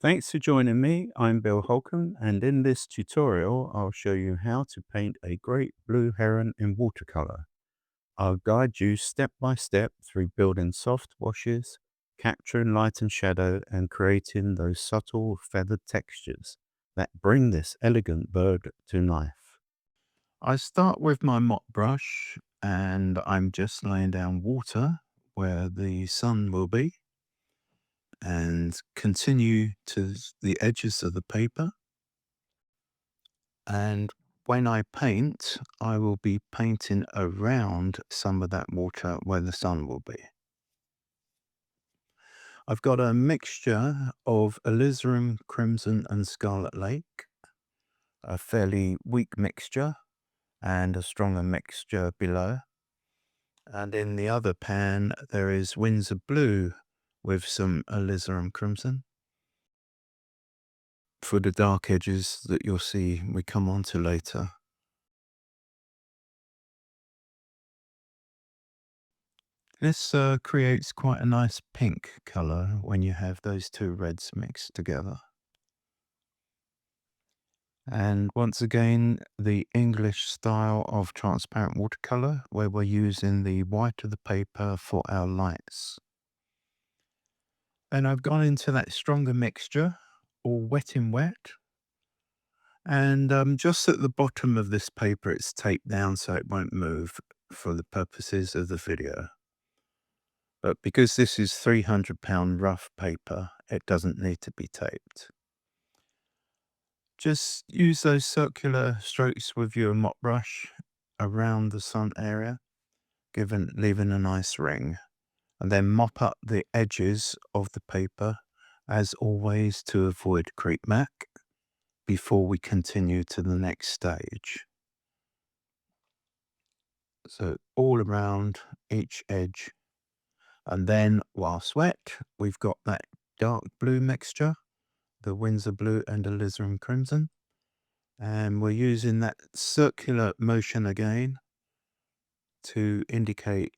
Thanks for joining me. I'm Bill Holkham, and in this tutorial, I'll show you how to paint a great blue heron in watercolor. I'll guide you step by step through building soft washes, capturing light and shadow, and creating those subtle feathered textures that bring this elegant bird to life. I start with my mop brush, and I'm just laying down water where the sun will be, and continue to the edges of the paper. And when I paint, I will be painting around some of that water where the sun will be. I've got a mixture of alizarin, crimson, and scarlet lake, a fairly weak mixture, and a stronger mixture below. And in the other pan, there is Windsor blue with some alizarin crimson. For the dark edges that you'll see we come on to later. This creates quite a nice pink color when you have those two reds mixed together. And once again, the English style of transparent watercolor, where we're using the white of the paper for our lights. And I've gone into that stronger mixture, all wet in wet. And just at the bottom of this paper, it's taped down so it won't move for the purposes of the video. But because this is 300-pound rough paper, it doesn't need to be taped. Just use those circular strokes with your mop brush around the sun area, leaving a nice ring. And then mop up the edges of the paper, as always, to avoid creep back before we continue to the next stage. So all around each edge. And then, whilst wet, we've got that dark blue mixture, the Windsor blue and alizarin crimson. And we're using that circular motion again to indicate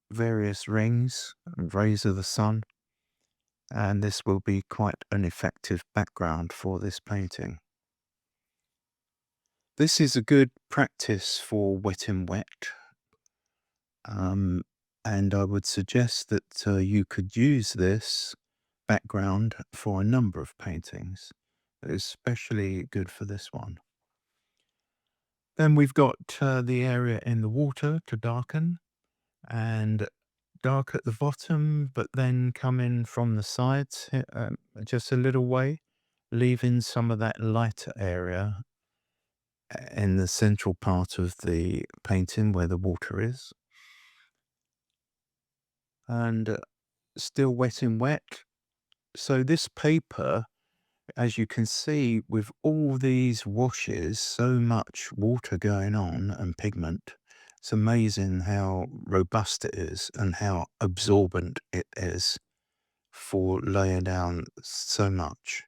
various rings and rays of the sun. And this will be quite an effective background for this painting. This is a good practice for wet in wet. And I would suggest that you could use this background for a number of paintings. Especially good for this one. Then we've got the area in the water to darken, and dark at the bottom, but then come in from the sides just a little way, leaving some of that lighter area in the central part of the painting where the water is. And still wet in wet. So this paper, as you can see, with all these washes, so much water going on and pigment, it's amazing how robust it is and how absorbent it is for laying down so much.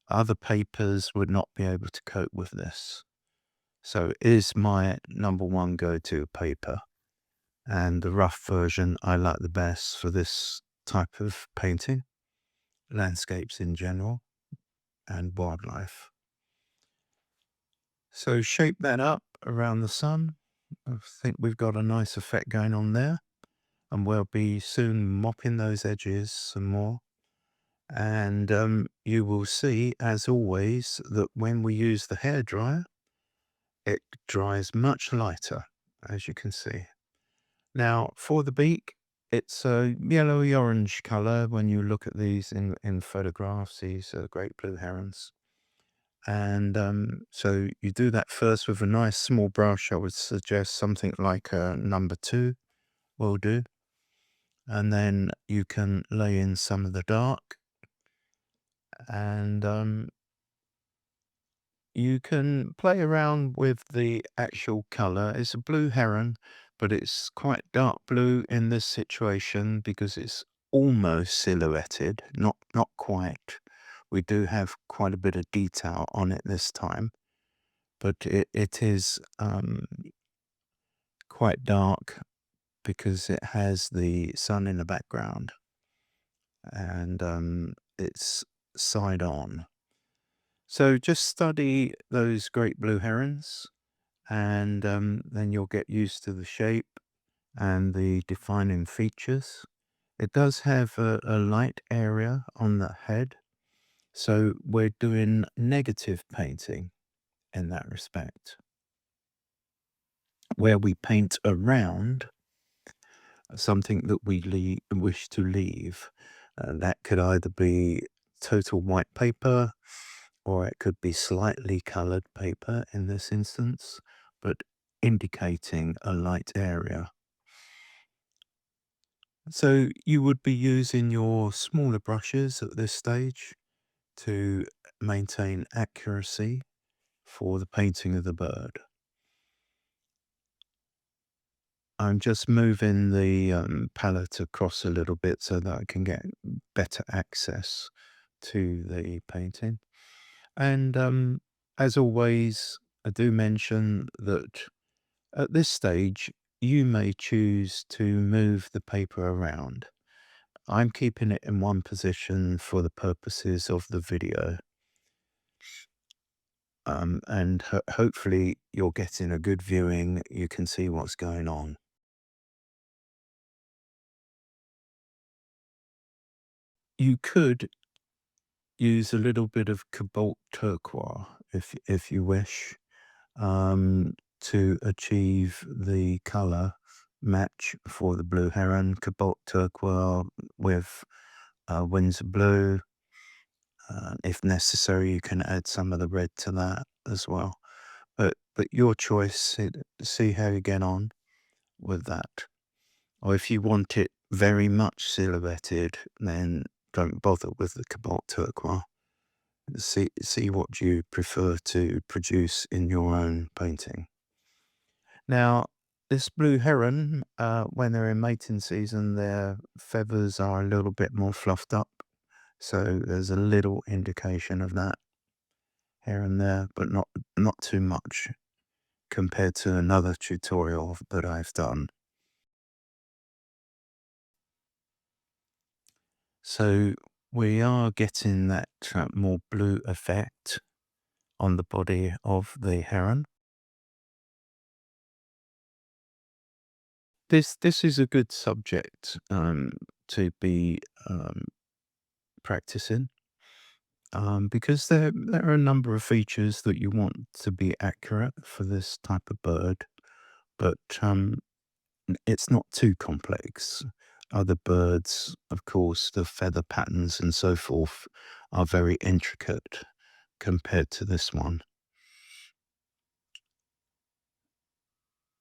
Other papers would not be able to cope with this. So it is my number one go-to paper. And the rough version I like the best for this type of painting, landscapes in general, and wildlife. So shape that up around the sun. I think we've got a nice effect going on there. And we'll be soon mopping those edges some more. And you will see, as always, that when we use the hairdryer, it dries much lighter, as you can see. Now, for the beak, it's a yellowy-orange color when you look at these in photographs, these great blue herons. And so you do that first with a nice small brush. I would suggest something like a number 2 will do. And then you can lay in some of the dark. And you can play around with the actual color. It's a blue heron, but it's quite dark blue in this situation because it's almost silhouetted, not quite. We do have quite a bit of detail on it this time, but it is quite dark because it has the sun in the background, and it's side on. So just study those great blue herons, and then you'll get used to the shape and the defining features. It does have a light area on the head, so we're doing negative painting in that respect, where we paint around something that we wish to leave. That could either be total white paper, or it could be slightly colored paper in this instance, but indicating a light area. So you would be using your smaller brushes at this stage to maintain accuracy for the painting of the bird. I'm just moving the palette across a little bit so that I can get better access to the painting. And as always, I do mention that at this stage, you may choose to move the paper around. I'm keeping it in one position for the purposes of the video. And hopefully you're getting a good viewing. You can see what's going on. You could use a little bit of cobalt turquoise if you wish, to achieve the color match for the blue heron. Cobalt turquoise with Windsor blue. If necessary, you can add some of the red to that as well. But your choice. See how you get on with that. Or if you want it very much silhouetted, then don't bother with the cobalt turquoise. See what you prefer to produce in your own painting. Now, this blue heron, when they're in mating season, their feathers are a little bit more fluffed up. So there's a little indication of that here and there, but not too much compared to another tutorial that I've done. So we are getting that more blue effect on the body of the heron. This is a good subject to be practicing, because there are a number of features that you want to be accurate for this type of bird, but it's not too complex. Other birds, of course, the feather patterns and so forth are very intricate compared to this one.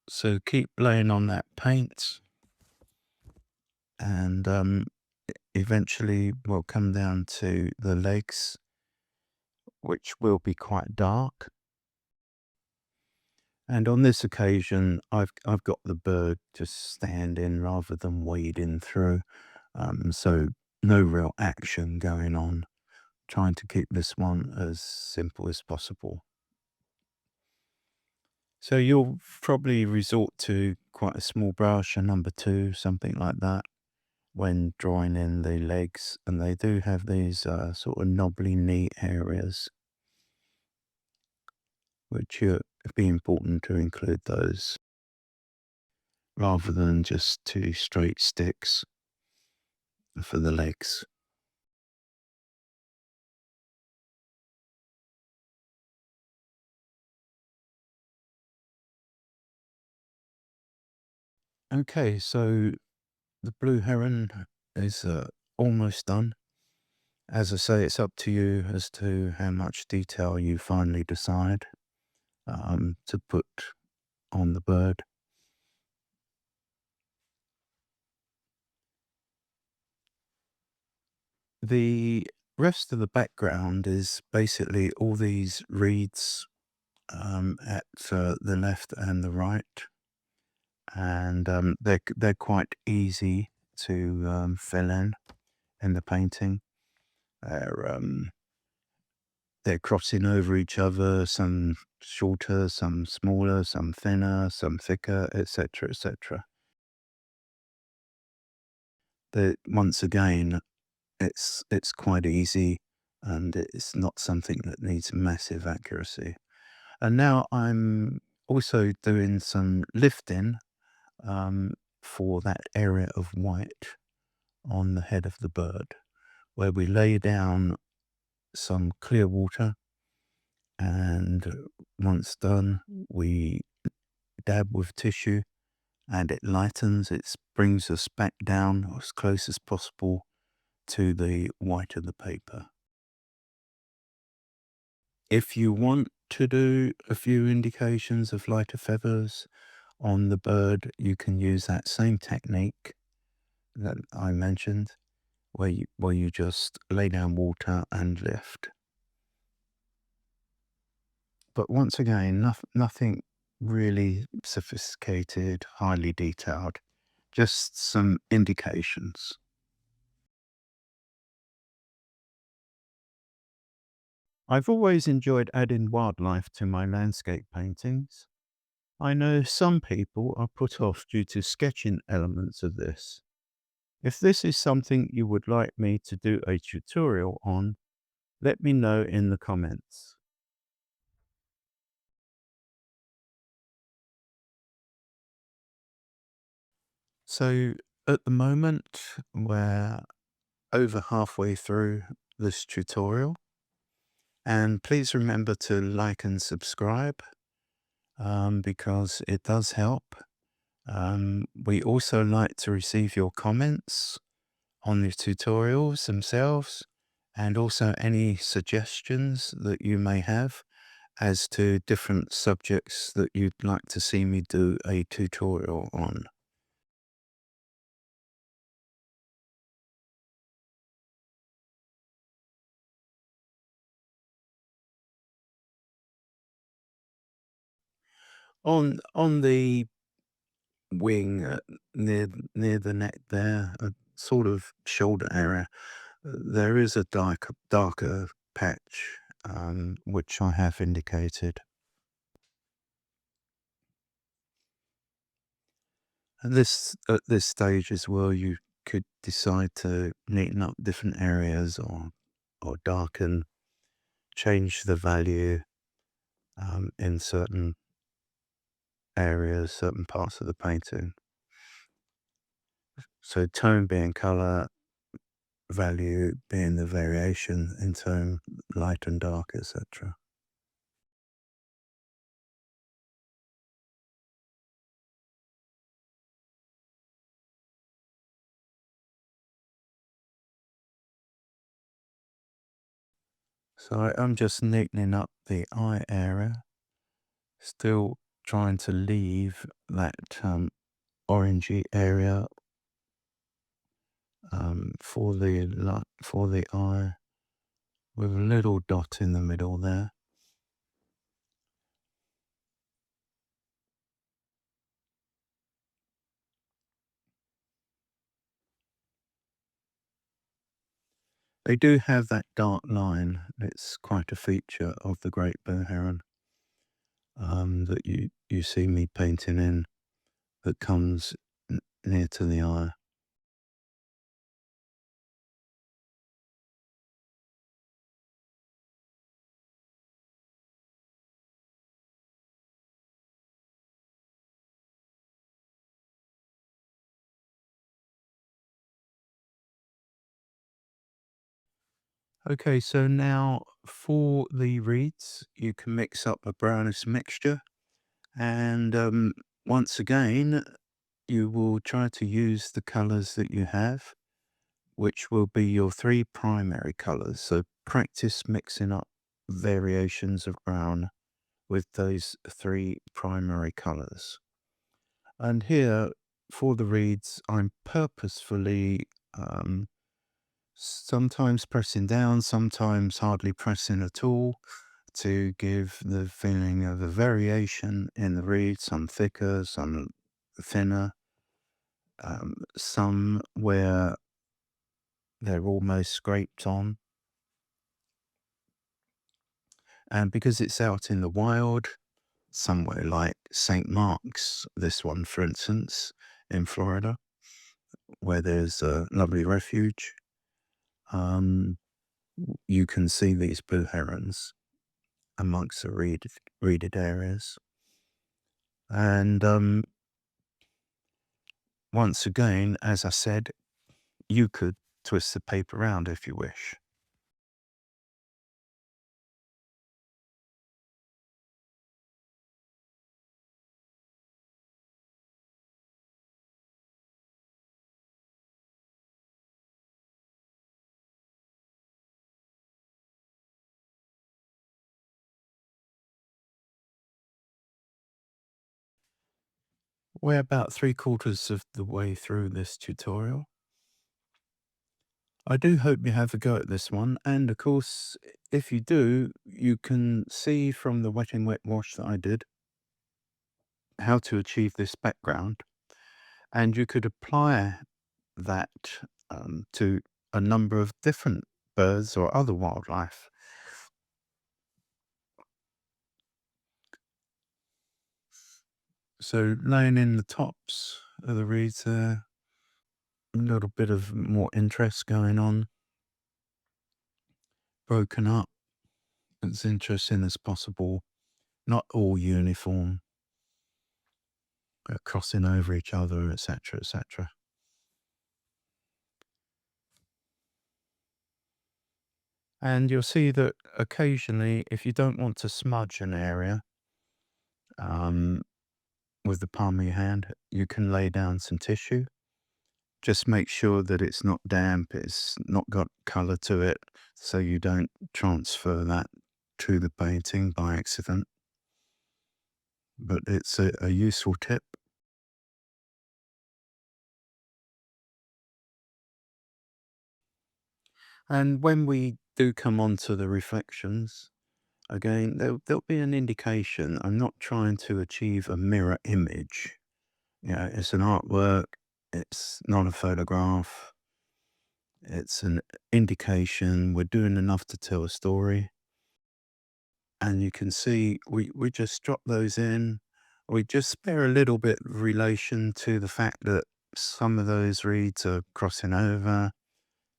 So keep laying on that paint, and eventually we'll come down to the legs, which will be quite dark. And on this occasion, I've got the bird just standing rather than wading through, so no real action going on. Trying to keep this one as simple as possible. So you'll probably resort to quite a small brush, a number 2, something like that, when drawing in the legs, and they do have these sort of knobbly knee areas, which it'd be important to include those rather than just 2 straight sticks for the legs. Okay, so the blue heron is almost done. As I say, it's up to you as to how much detail you finally decide to put on the bird. The rest of the background is basically all these reeds at the left and the right, and they're quite easy to fill in the painting. They're they're crossing over each other, some shorter, some smaller, some thinner, some thicker, etc., etc. Once again, it's quite easy and it's not something that needs massive accuracy. And now I'm also doing some lifting um, for that area of white on the head of the bird, where we lay down some clear water, and once done, we dab with tissue and it lightens, it brings us back down as close as possible to the white of the paper. If you want to do a few indications of lighter feathers on the bird, you can use that same technique that I mentioned, where you just lay down water and lift. But once again, nothing really sophisticated, highly detailed, just some indications. I've always enjoyed adding wildlife to my landscape paintings. I know some people are put off due to sketching elements of this. If this is something you would like me to do a tutorial on, let me know in the comments. So at the moment, we're over halfway through this tutorial, and please remember to like and subscribe because it does help. We also like to receive your comments on the tutorials themselves, and also any suggestions that you may have as to different subjects that you'd like to see me do a tutorial on. On the wing, near the neck there, a sort of shoulder area, there is a darker patch, which I have indicated. And at this stage as well, you could decide to neaten up different areas, or darken, change the value in certain areas, certain parts of the painting. So tone being color, value being the variation in tone, light and dark, etc. So I'm just neatening up the eye area, still trying to leave that orangey area for the eye, with a little dot in the middle there. They do have that dark line. It's quite a feature of the Great Blue Heron, that you see me painting in, that comes near to the eye. Okay, so now for the reeds, you can mix up a brownish mixture, and once again, you will try to use the colors that you have, which will be your three primary colors. So practice mixing up variations of brown with those three primary colors. And here, for the reeds, I'm purposefully sometimes pressing down, sometimes hardly pressing at all, to give the feeling of a variation in the reed, some thicker, some thinner, some where they're almost scraped on. And because it's out in the wild, somewhere like St. Mark's, this one, for instance, in Florida, where there's a lovely refuge, um, you can see these blue herons amongst the reeded areas. And once again, as I said, you could twist the paper around if you wish. We're about 3/4 of the way through this tutorial. I do hope you have a go at this one, and of course, if you do, you can see from the wet and wet wash that I did how to achieve this background, and you could apply that to a number of different birds or other wildlife. So laying in the tops of the reeds there, a little bit of more interest going on, broken up, as interesting as possible, not all uniform, crossing over each other, etc., etc. And you'll see that occasionally, if you don't want to smudge an area um, with the palm of your hand, you can lay down some tissue. Just make sure that it's not damp, it's not got color to it, so you don't transfer that to the painting by accident. But it's a useful tip. And when we do come on to the reflections, again, there'll be an indication. I'm not trying to achieve a mirror image. You know, it's an artwork, it's not a photograph, it's an indication. We're doing enough to tell a story. And you can see we just drop those in. We just spare a little bit of relation to the fact that some of those reeds are crossing over,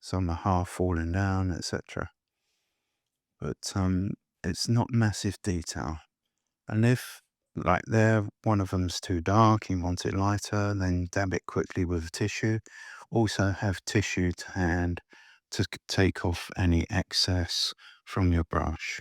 some are half falling down, etc. But it's not massive detail. And if, like there, one of them's too dark, you want it lighter, then dab it quickly with a tissue. Also have tissue to hand to take off any excess from your brush.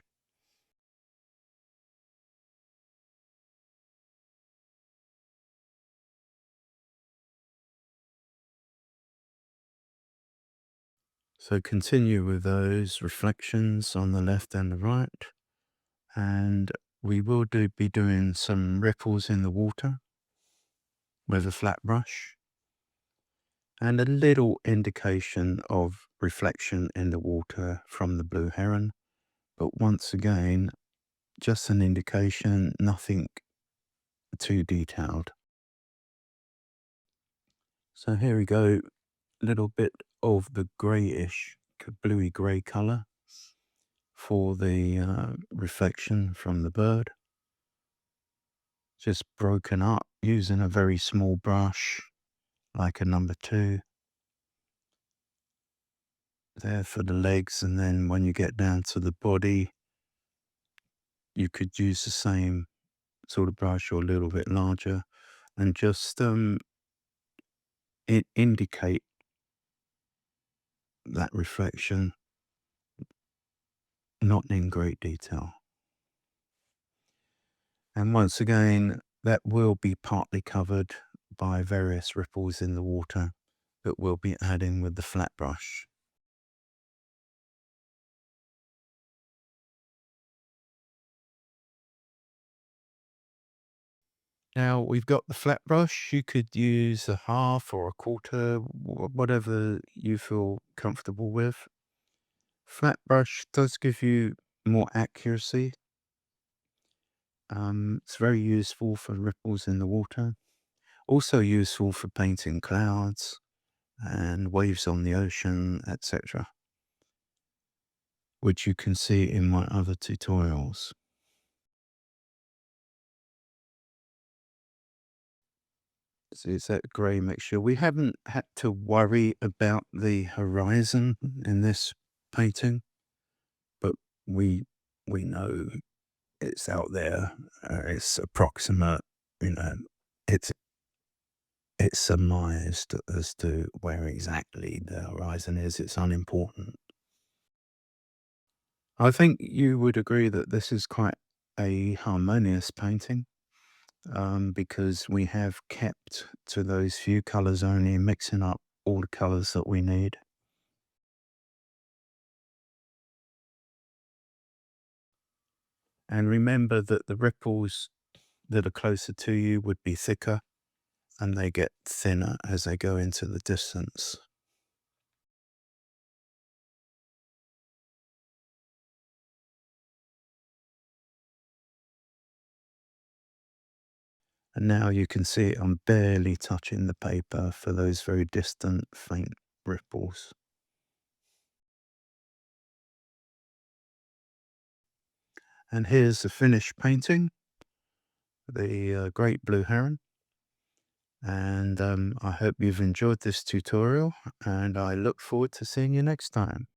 So continue with those reflections on the left and the right. And we will be doing some ripples in the water with a flat brush and a little indication of reflection in the water from the blue heron. But once again, just an indication, nothing too detailed. So here we go, little bit of the greyish, bluey grey colour for the reflection from the bird. Just broken up using a very small brush, like a number 2. There for the legs, and then when you get down to the body, you could use the same sort of brush or a little bit larger, and just indicate that reflection, not in great detail. And once again, that will be partly covered by various ripples in the water that we'll be adding with the flat brush. Now we've got the flat brush. You could use a half or a quarter, whatever you feel comfortable with. Flat brush does give you more accuracy. It's very useful for ripples in the water. Also useful for painting clouds and waves on the ocean, etc., which you can see in my other tutorials. So it's that grey mixture. We haven't had to worry about the horizon in this painting. we we know it's out there, it's approximate, you know, it's it's surmised as to where exactly the horizon is. It's unimportant. I think you would agree that this is quite a harmonious painting, because we have kept to those few colours only, mixing up all the colours that we need. And remember that the ripples that are closer to you would be thicker, and they get thinner as they go into the distance. And now you can see I'm barely touching the paper for those very distant, faint ripples. And here's the finished painting, the Great Blue Heron. And I hope you've enjoyed this tutorial, and I look forward to seeing you next time.